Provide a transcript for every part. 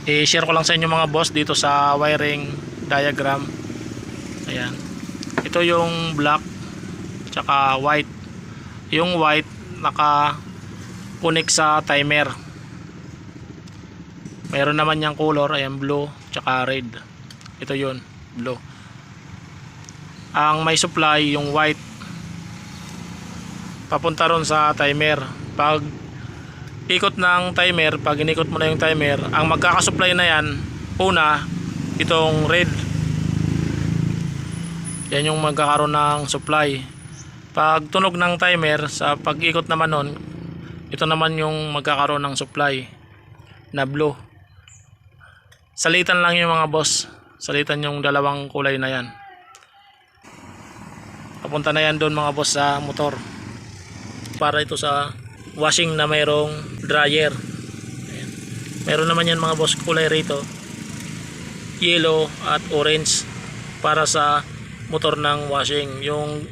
I-share ko lang sa inyo mga boss dito sa wiring diagram. Ayan. Ito yung black tsaka white. Yung white naka-connect sa timer. Mayroon naman yung color, ayan, blue tsaka red. Ito yun, blue. Ang may supply yung white, papunta ron sa timer. Pag ikot ng timer, pag inikot mo na yung timer, ang magkakasupply na yan, una, itong red. Yan yung magkakaroon ng supply. Pag tunog ng timer, sa pag-ikot naman nun, ito naman yung magkakaroon ng supply na blue. Salitan lang yung mga boss. Salitan yung dalawang kulay na yan. Papunta na yan doon mga boss sa motor. Para ito sa washing na mayroong dryer. Ayan. Meron naman yan mga boss kulay rito, yellow at orange, para sa motor ng washing. Yung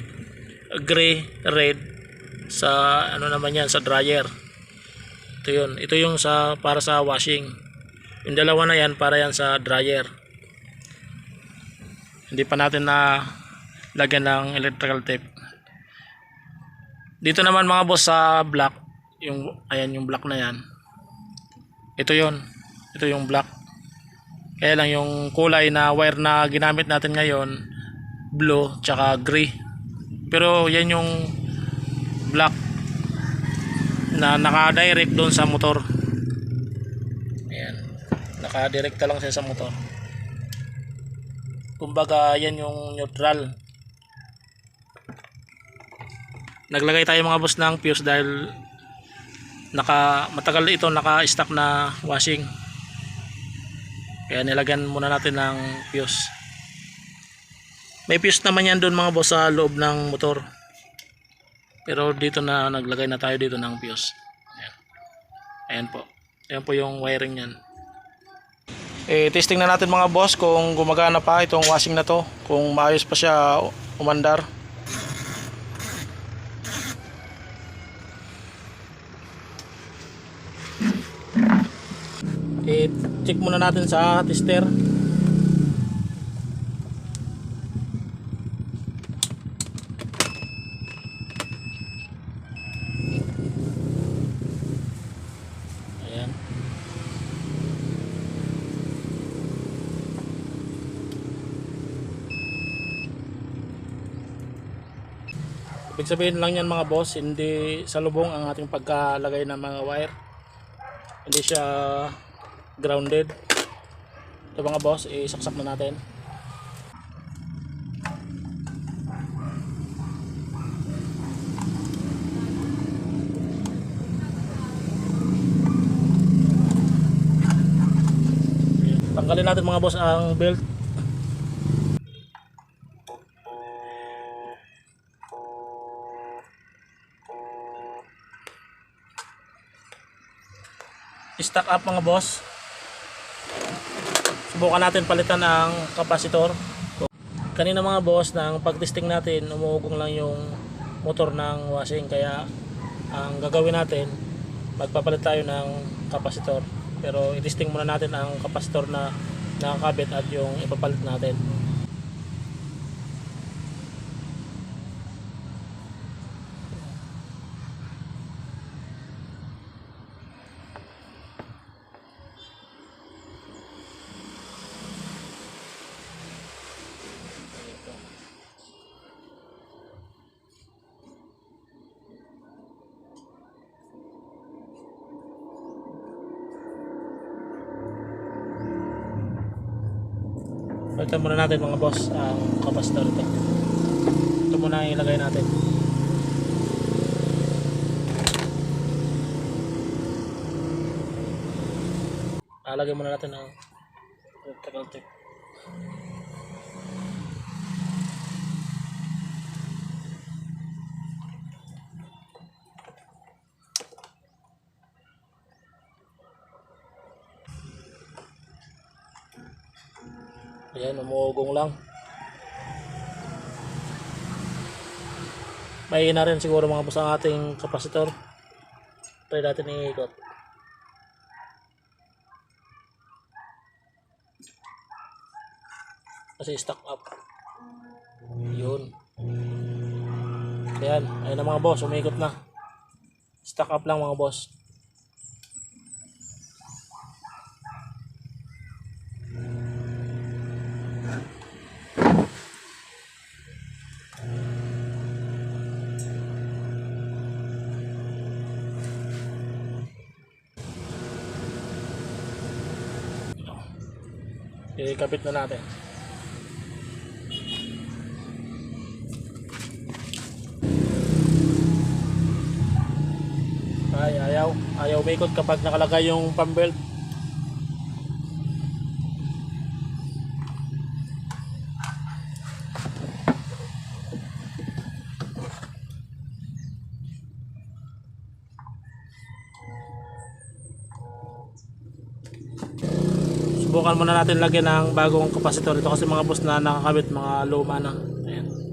gray, red sa ano naman yan, sa dryer. Ito yun. Ito yung sa para sa washing. Yung dalawa na yan para yan sa dryer. Hindi pa natin na lagyan ng electrical tape. Dito naman mga boss sa black, yung ayan yung black na yan. Ito yon. Ito yung black. Kaya lang yung kulay na wire na ginamit natin ngayon, blue tsaka gray. Pero yan yung black na naka-direct doon sa motor. Ayan. Naka-direkta lang siya sa motor. Kumbaga yan yung neutral. Naglagay tayo mga boss ng fuse dahil matagal ito naka-stock na washing. Kaya nilagyan muna natin ng fuse. May fuse naman yan doon mga boss sa loob ng motor. Pero dito na naglagay na tayo dito ng fuse. Ayan. Ayan po. Ayan po yung wiring yan. Testing na natin mga boss kung gumagana pa itong washing na to. Kung maayos pa siya umandar. Check muna natin sa tester. Ayan. Ibig sabihin lang yan mga boss, hindi sa lubong ang ating pagkalagay ng mga wire. Hindi siya grounded. Ito mga boss, isaksak na natin. Tanggalin natin mga boss ang belt. Stack up mga boss. Subukan natin palitan ang kapasitor. Kanina mga boss, nang pagtesting natin, umuugong lang yung motor ng washing. Kaya ang gagawin natin, magpapalit tayo ng kapasitor. Pero i-testing muna natin ang kapasitor na nakakabit at yung ipapalit natin. Palitan muna natin mga boss ang kapasitor ito. Ito muna ang ilagay natin. Lagyan muna natin ang electrical tape. Ayan, umuugong lang. May na rin siguro mga boss ang ating kapasitor. Try natin i-ikot. kasi stock up. Yun. Ayan, ayun na mga boss, umikot na. Stock up lang mga boss. Ikapit na natin. Ay, ayaw umikot kapag nakalagay yung pump belt. Subukan muna natin lagyan ng bagong kapasitor ito kasi mga boss na nakakabit, mga luma na. Ayan.